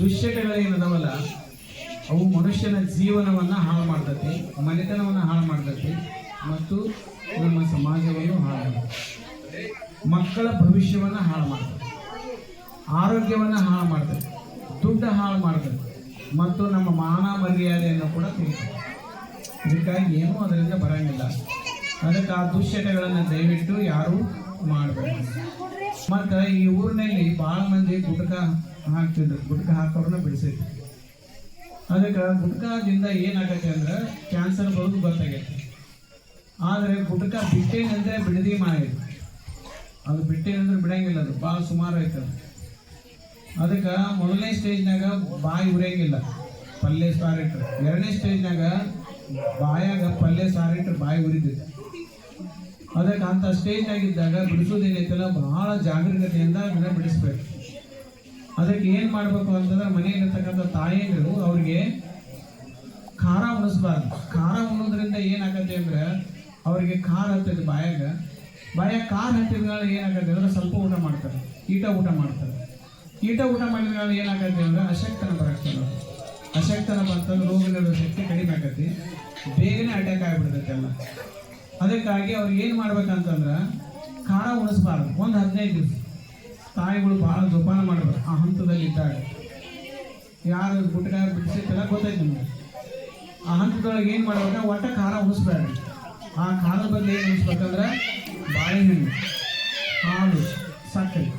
ದುಶ್ಚಟಗಳೇನದವಲ್ಲ ಅವು ಮನುಷ್ಯನ ಜೀವನವನ್ನ ಹಾಳು ಮಾಡ್ತತಿ, ಮನೆತನವನ್ನ ಹಾಳು ಮಾಡ್ತತಿ ಮತ್ತು ನಮ್ಮ ಸಮಾಜವನ್ನು ಹಾಳು ಮಾಡ್ತದೆ. ಮಕ್ಕಳ ಭವಿಷ್ಯವನ್ನ ಹಾಳು ಮಾಡ್ತದೆ, ಆರೋಗ್ಯವನ್ನ ಹಾಳು ಮಾಡ್ತದೆ, ದುಡ್ಡು ಹಾಳು ಮಾಡ್ತದೆ ಮತ್ತು ನಮ್ಮ ಮಾನ ಮರ್ಯಾದೆಯನ್ನು ಕೂಡ ತೆಗಿತದೆ. ಇದಕ್ಕಾಗಿ ಏನೂ ಅದರಿಂದ ಬರಂಗಿಲ್ಲ. ಅದಕ್ಕೆ ಆ ದುಶ್ಚಟಗಳನ್ನು ದಯವಿಟ್ಟು ಯಾರು ಮಾಡಬೇಕು. ಮತ್ತು ಈ ಊರಿನಲ್ಲಿ ಭಾಳ ಮಂದಿ ಗುಟ್ಕ ಹಾಕ್ತಿದ್ರು, ಗುಟ್ಕ ಹಾಕೋರನ್ನ ಬಿಡಿಸಿದ್ರು. ಅದಕ್ಕೆ ಗುಟ್ಕಾದಿಂದ ಏನಾಗತ್ತೆ ಅಂದ್ರೆ ಕ್ಯಾನ್ಸರ್ ಬರೋದು ಗೊತ್ತಾಗೈತೆ. ಆದರೆ ಗುಟ್ಕ ಬಿಟ್ಟೇನಂದ್ರೆ ಬಿಡದಿ ಮಾಡಿದ್ರು, ಅದು ಬಿಟ್ಟೇನಂದ್ರೆ ಬಿಡಂಗಿಲ್ಲ, ಅದು ಭಾಳ ಸುಮಾರು ಆಯ್ತದೆ. ಅದಕ್ಕೆ ಮೊದಲನೇ ಸ್ಟೇಜ್ನಾಗ ಬಾಯಿ ಉರಿಯಂಗಿಲ್ಲ, ಪಲ್ಯ ಸಾರಿಟ್ರು. ಎರಡನೇ ಸ್ಟೇಜ್ನಾಗ ಬಾಯಾಗ ಪಲ್ಯ ಸಾರಿಟ್ರು ಬಾಯಿ ಉರಿದಿತ್ತು. ಅದಕ್ಕೆ ಅಂಥ ಸ್ಟೇಜ್ನಾಗಿದ್ದಾಗ ಬಿಡಿಸೋದೇನೈತಲ್ಲ ಬಹಳ ಜಾಗರೂಕತೆಯಿಂದ ಅದನ್ನ ಬಿಡಿಸ್ಬೇಕು. ಅದಕ್ಕೆ ಏನು ಮಾಡಬೇಕು ಅಂತಂದ್ರೆ ಮನೆಯಲ್ಲಿರ್ತಕ್ಕಂಥ ತಾಯಿಯರು ಅವ್ರಿಗೆ ಖಾರ ಉಣಿಸ್ಬಾರ್ದು. ಖಾರ ಉಣ್ಣೋದ್ರಿಂದ ಏನಾಗತ್ತೆ ಅಂದ್ರೆ ಅವ್ರಿಗೆ ಖಾರ ಹತ್ತೈತೆ ಬಾಯಾಗ ಖಾರ ಹತ್ತಿದ್ಮೇಲೆ ಏನಾಗತ್ತೆ ಅಂದ್ರೆ ಸ್ವಲ್ಪ ಊಟ ಮಾಡ್ತಾರೆ, ಈಟ ಊಟ ಮಾಡ್ತಾರೆ. ಈಟ ಊಟ ಮಾಡಿದ್ಮೇಲೆ ಏನಾಗತ್ತೆ ಅಂದ್ರೆ ಅಶಕ್ತನ ಬರತ್ತೆ. ಅಶಕ್ತನ ಬಂತಂದ್ರೆ ರೋಗ ನಿರೋಧಕ ಶಕ್ತಿ ಕಡಿಮೆ ಆಗತ್ತೆ, ಬೇಗನೆ ಅಟ್ಯಾಕ್ ಆಗಿಬಿಡ್ತೈತೆ ಎಲ್ಲ. ಅದಕ್ಕಾಗಿ ಅವ್ರಿಗೆ ಏನು ಮಾಡ್ಬೇಕಂತಂದ್ರೆ ಖಾರ ಉಣಿಸ್ಬಾರ್ದು. ಒಂದು 15 ದಿವಸ ತಾಯಿಗಳು ಭಾಳ ಜೋಪಾನ ಮಾಡಬೇಕು. ಆ ಹಂತದಲ್ಲಿ ಇದ್ದಾಗ ಯಾರು ಗುಟ್ಕ ಬಿಡಿಸಿರ್ತಿಲ್ಲ ಗೊತ್ತಾಯ್ತು ನಿಮ್ಗೆ. ಆ ಹಂತದೊಳಗೆ ಏನು ಮಾಡ್ಬೇಕು, ಒಟ್ಟ ಖಾರ ಉಣಿಸ್ಬೇಡ್ರಿ. ಆ ಖಾರದ ಬಗ್ಗೆ ಏನು ಉಣಿಸ್ಬೇಕಂದ್ರೆ ಬಾಳೆಹಣ್ಣು, ಹಾಲು, ಸಕ್ಕರೆ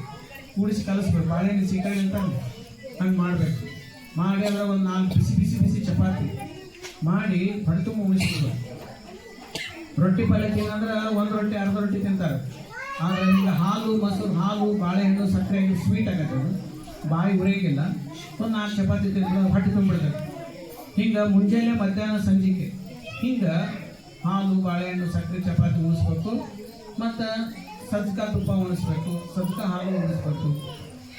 ಕೂಡಿಸಿ ಕಲಿಸ್ಬೇಕು. ಬಾಳೆಹಣ್ಣು ಸೀಕಾಯಿ ಅಂತಂದು ಹಂಗೆ ಮಾಡಬೇಕು. ಮಾಡಿ ಅದರ ಒಂದು 4 ಬಿಸಿ ಬಿಸಿ ಚಪಾತಿ ಮಾಡಿ ತುಂಬ ಉಣಿಸ್ಬೇಕು. ರೊಟ್ಟಿ ಪಲ್ಯ ತಿನ್ನಂದ್ರೆ ಒಂದು ರೊಟ್ಟಿ ಅರ್ಧ ರೊಟ್ಟಿ ತಿಂತಾರೆ. ಆದರೆ ಈಗ ಹಾಲು, ಮೊಸರು, ಹಾಲು, ಬಾಳೆಹಣ್ಣು, ಸಕ್ಕರೆ ಸ್ವೀಟ್ ಆಗತ್ತೆ, ಅದು ಬಾಯಿ ಉರಿಯಂಗಿಲ್ಲ. ಒಂದು 4 ಚಪಾತಿ ತಿಂದ್ರೆ ಹೊಟ್ಟೆ ತುಂಬಿಡ್ತದೆ. ಹಿಂಗೆ ಮುಂಜಾನೆ ಮಧ್ಯಾಹ್ನ ಸಂಜೆಗೆ ಹಿಂಗೆ ಹಾಲು, ಬಾಳೆಹಣ್ಣು, ಸಕ್ಕರೆ, ಚಪಾತಿ ಉಣಿಸ್ಬೇಕು. ಮತ್ತು ಸಜ್ಜಕ ತುಪ್ಪ ಉಣಿಸ್ಬೇಕು, ಸಜ್ಜಕ ಹಾಲು ಉಣಿಸ್ಬೇಕು,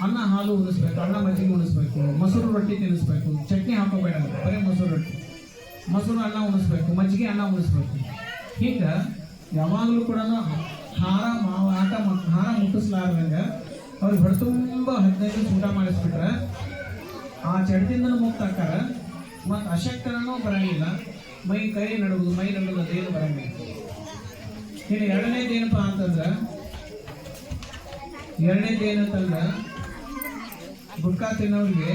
ಅನ್ನ ಹಾಲು ಉಣಿಸ್ಬೇಕು, ಅನ್ನ ಮಜ್ಜಿಗೆ ಉಣಿಸ್ಬೇಕು, ಮೊಸರು ರೊಟ್ಟಿ ತಿನ್ನಿಸ್ಬೇಕು. ಚಟ್ನಿ ಹಾಕೋಬೇಡ, ಬರೀ ಮೊಸರು ರೊಟ್ಟಿ, ಮೊಸರು ಅನ್ನ ಉಣಿಸ್ಬೇಕು, ಮಜ್ಜಿಗೆ ಅನ್ನ ಉಣಿಸ್ಬೇಕು. ಹಿಂಗೆ ಯಾವಾಗಲೂ ಕೂಡ ಖಾರ ಮುಟ್ಟಿಸ್ಲಾರ್ದಂಗೆ ಅವ್ರಿಗೆ ಹೊಡೆ ತುಂಬ 15 ದಿವಸ ಊಟ ಮಾಡಿಸ್ಬಿಟ್ರೆ ಆ ಚಟದಿಂದ ಮುಕ್ತ ಆಕಾರ. ಮತ್ತು ಅಶಕ್ತನೂ ಬರಂಗಿಲ್ಲ, ಮೈ ನಡುವುದು ಅದೇನು ಬರಂಗಿಲ್ಲ. ಇನ್ನು ಎರಡನೇದೇನಪ್ಪ ಅಂತಂದ್ರೆ ಗುಟ್ಕಾ ತಿನ್ನೋರಿಗೆ